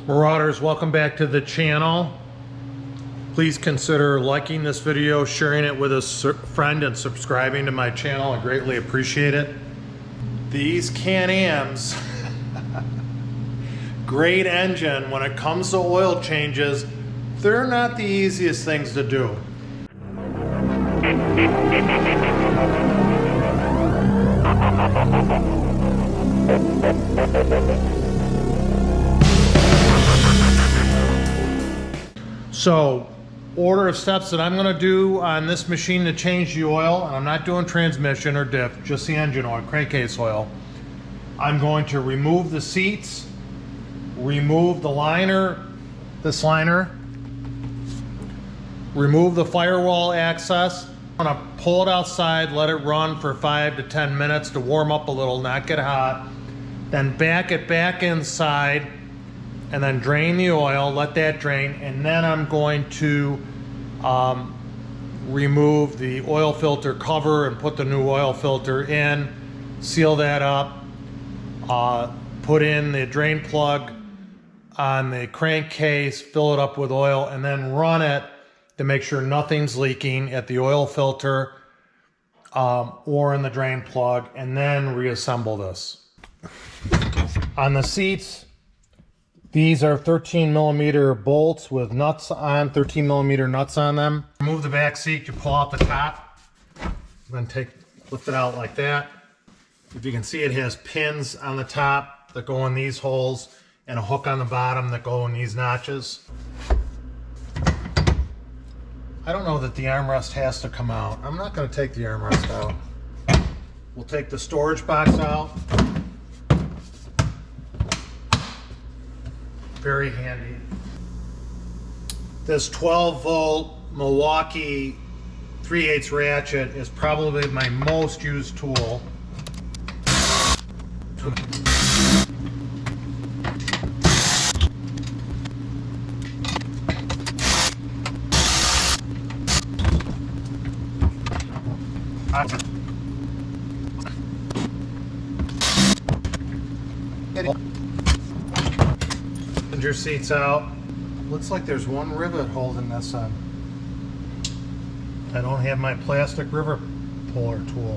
Marauders, welcome back to the channel. Please consider liking this video, sharing it with a friend, and subscribing to my channel. I greatly appreciate it. These Can-Ams, great engine. When it comes to oil changes, they're not the easiest things to do. So, order of steps that I'm going to do on this machine to change the oil, and I'm not doing transmission or diff, just the engine oil, crankcase oil. I'm going to remove the seats, remove the liner, this liner, remove the firewall access. I'm going to pull it outside, let it run for 5 to 10 minutes to warm up a little, not get hot. Then back it back inside, and then drain the oil, let that drain, and then I'm going to remove the oil filter cover and put the new oil filter in, seal that up, put in the drain plug on the crankcase, fill it up with oil, and then run it to make sure nothing's leaking at the oil filter or in the drain plug, and then reassemble this. On the seats, these are 13mm bolts with nuts on, 13mm nuts on them. Remove the back seat, you pull out the top, then lift it out like that. If you can see, it has pins on the top that go in these holes and a hook on the bottom that go in these notches. I don't know that the armrest has to come out. I'm not going to take the armrest out. We'll take the storage box out. Very handy. This 12-volt Milwaukee 3/8 ratchet is probably my most used tool. Your seats out. Looks like there's one rivet holding this on. I don't have my plastic rivet puller tool,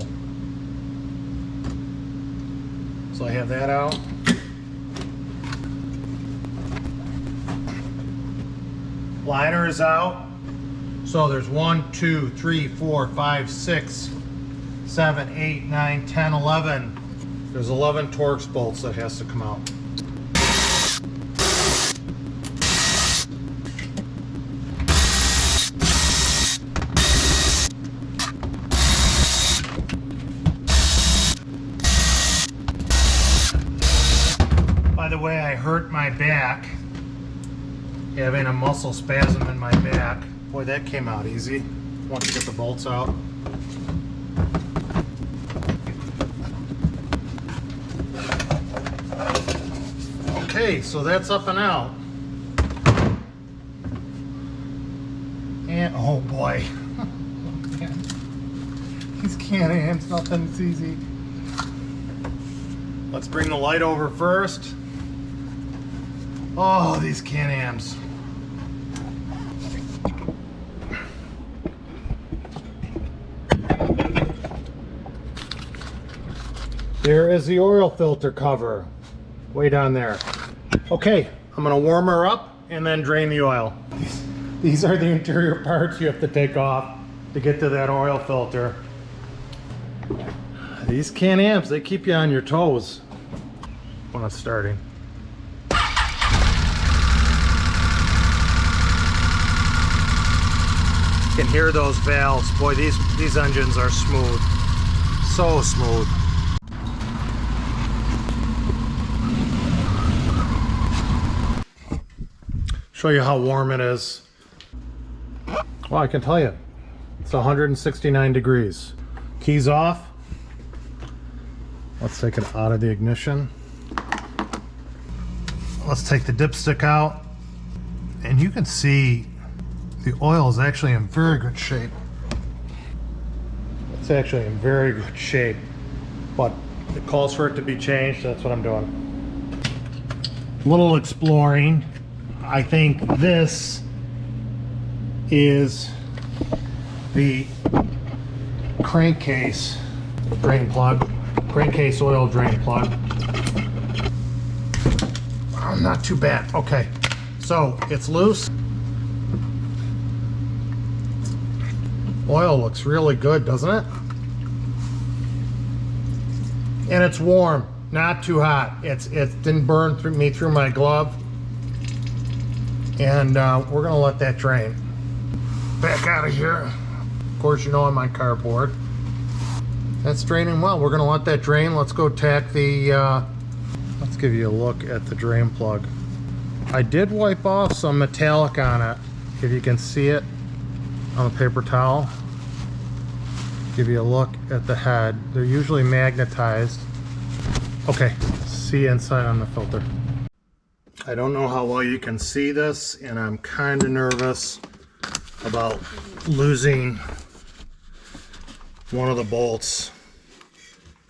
so I have that out. Liner is out. So there's 1, 2, 3, 4, 5, 6, 7, 8, 9, 10, 11. There's 11 Torx bolts that has to come out. By the way, I hurt my back, having a muscle spasm in my back. Boy, that came out easy once you get the bolts out. Okay, so that's up and out. And, oh boy. These Can-Ams, nothing's easy. Let's bring the light over first. Oh, these Can-Ams. There is the oil filter cover, way down there. Okay, I'm gonna warm her up and then drain the oil. These are the interior parts you have to take off to get to that oil filter. These Can-Ams, they keep you on your toes when it's starting. You can hear those valves. Boy, these engines are smooth. So smooth. Show you how warm it is. Well, I can tell you, it's 169 degrees. Keys off. Let's take it out of the ignition. Let's take the dipstick out. And you can see the oil is actually in very good shape. It's actually in very good shape, but it calls for it to be changed. So that's what I'm doing. little exploring. I think this is the crankcase drain plug, crankcase oil drain plug. Oh, not too bad. Okay, so it's loose. Oil looks really good, doesn't it? And it's warm, not too hot. It didn't burn through my glove. And we're gonna let that drain. Back out of here. Of course, you know I'm on cardboard. That's draining well. We're gonna let that drain. Let's go tack the, let's give you a look at the drain plug. I did wipe off some metallic on it, if you can see it on the paper towel. Give you a look at the head. They're usually magnetized. Okay, see inside on the filter. I don't know how well you can see this, and I'm kind of nervous about losing one of the bolts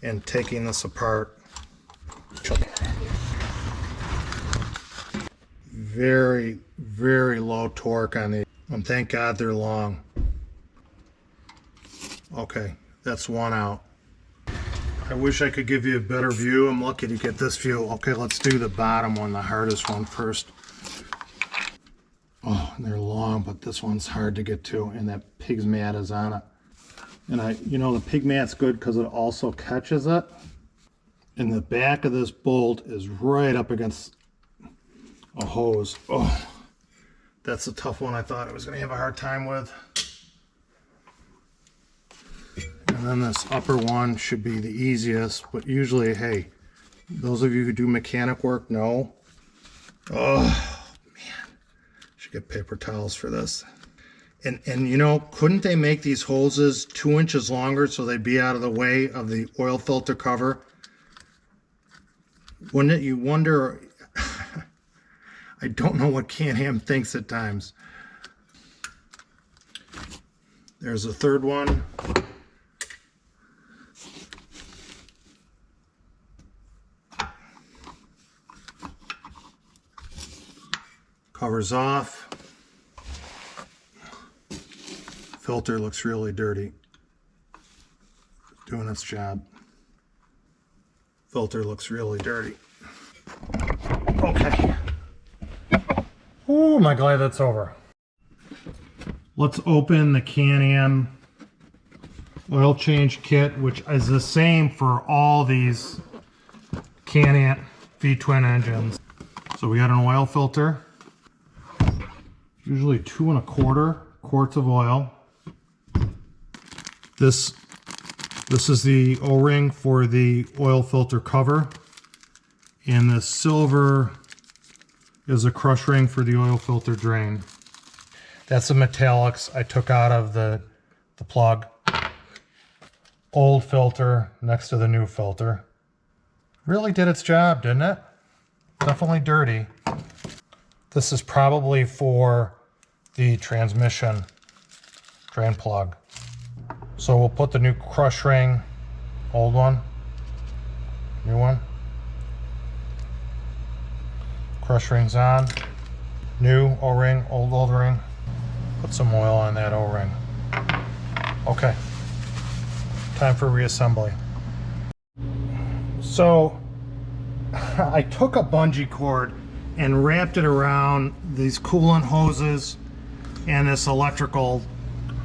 and taking this apart. Very, very low torque on these, and thank God they're long. Okay, that's one out. I wish I could give you a better view. I'm lucky to get this view. Okay, let's do the bottom one, the hardest one first. Oh, they're long, but this one's hard to get to, and that pig's mat is on it. And you know, the pig mat's good because it also catches it. And the back of this bolt is right up against a hose. Oh, that's a tough one. I thought I was gonna have a hard time with. And then this upper one should be the easiest, but usually, hey, those of you who do mechanic work know. Oh, man. Should get paper towels for this. And you know, couldn't they make these hoses 2 inches longer so they'd be out of the way of the oil filter cover? Wouldn't it? You wonder. I don't know what Can-Am thinks at times. There's a third one. Covers off. Filter looks really dirty. Doing its job. Filter looks really dirty. Okay. Oh, I'm glad that's over. Let's open the Can-Am oil change kit, which is the same for all these Can-Am V-twin engines. So we got an oil filter. Usually 2 1/4 quarts of oil. This is the O-ring for the oil filter cover, and the silver is a crush ring for the oil filter drain. That's the metallics I took out of the plug. Old filter next to the new filter. Really did its job, didn't it? Definitely dirty. This is probably for the transmission drain plug. So we'll put the new crush ring, old one, new one. Crush rings on, new O-ring, old O-ring. Put some oil on that O-ring. Okay, time for reassembly. So I took a bungee cord and wrapped it around these coolant hoses and this electrical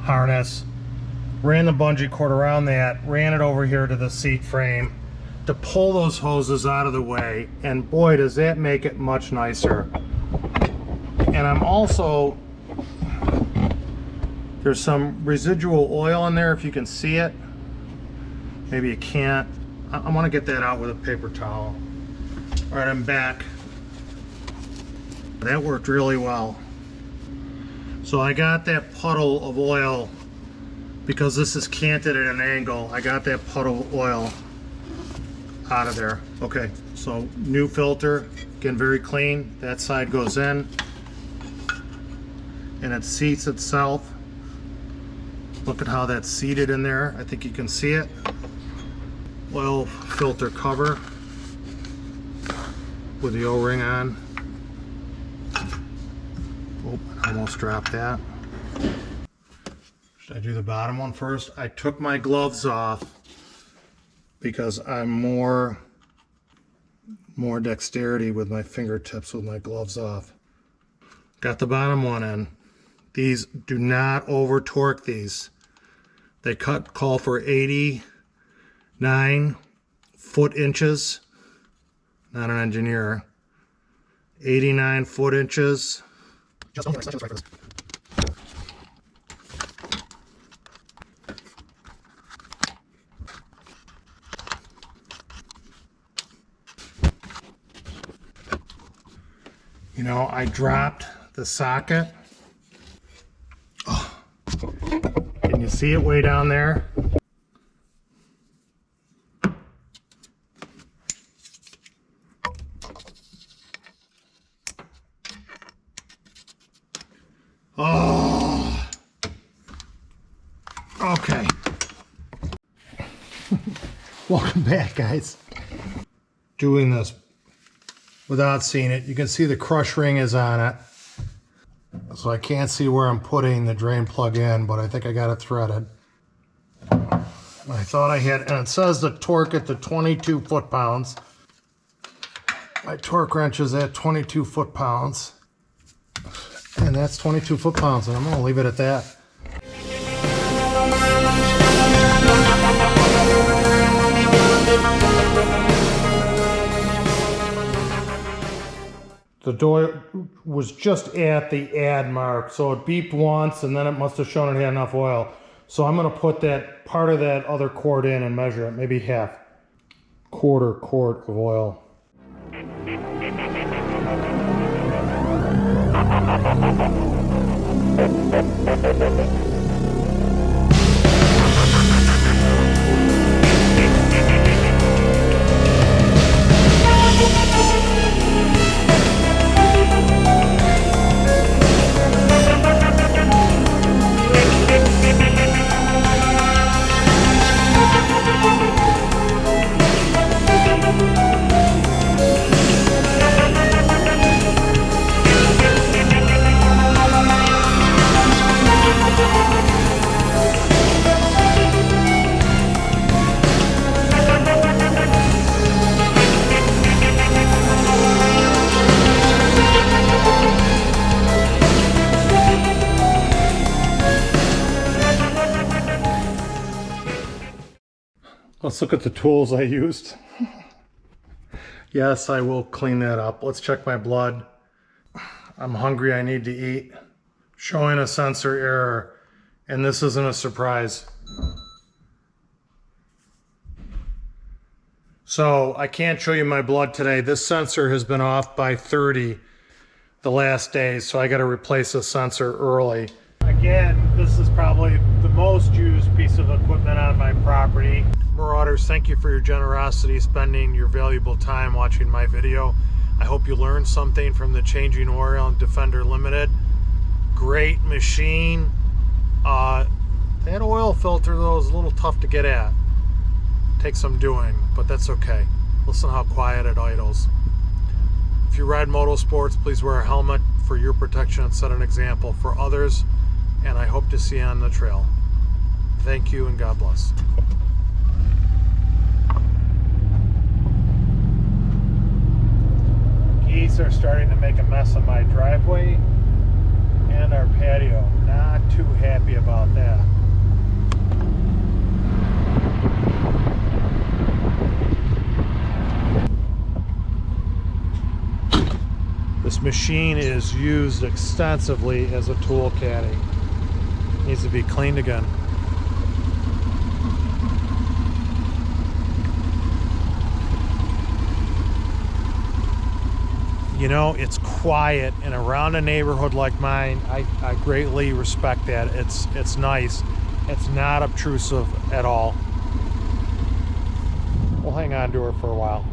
harness. Ran the bungee cord around that, ran it over here to the seat frame to pull those hoses out of the way, and boy, does that make it much nicer. And I'm also, there's some residual oil in there, if you can see it. Maybe you can't. I want to get that out with a paper towel. All right, I'm back. That worked really well. So I got that puddle of oil, because this is canted at an angle, I got that puddle of oil out of there. Okay, so new filter, again very clean. That side goes in, and it seats itself. Look at how that's seated in there. I think you can see it. Oil filter cover with the O-ring on. Oh, I almost dropped that. Should I do the bottom one first? I took my gloves off because I'm more dexterity with my fingertips with my gloves off. Got the bottom one in. These do not over torque these. They call for 89 foot-inches. Not an engineer. 89 foot-inches. Just don't think right for this. You know, I dropped the socket. Oh. Can you see it way down there? Oh. Okay. Welcome back, guys. Doing this without seeing it. You can see the crush ring is on it. So I can't see where I'm putting the drain plug in, but I think I got it threaded. I thought I had, and it says the torque at the 22 foot-pounds. My torque wrench is at 22 foot-pounds. And that's 22 foot-pounds, and I'm gonna leave it at that. The door was just at the add mark, so it beeped once and then it must have shown it had enough oil. So I'm going to put that part of that other quart in and measure it, maybe half. Quarter quart of oil. Let's look at the tools I used. Yes, I will clean that up. Let's check my blood. I'm hungry, I need to eat. Showing a sensor error, and this isn't a surprise. So I can't show you my blood today. This sensor has been off by 30 the last days, so I got to replace the sensor early. Again, this is probably the most used piece of equipment on my property. Marauders, thank you for your generosity, spending your valuable time watching my video. I hope you learned something from the changing oil and Defender Limited. Great machine. That oil filter though is a little tough to get at. Takes some doing, but that's okay. Listen how quiet it idles. If you ride motorsports, please wear a helmet for your protection and set an example for others. And I hope to see you on the trail. Thank you and God bless. Geese are starting to make a mess of my driveway and our patio. Not too happy about that. This machine is used extensively as a tool caddy. Needs to be cleaned again. You know, it's quiet, and around a neighborhood like mine, I greatly respect that. It's nice. It's not obtrusive at all. We'll hang on to her for a while.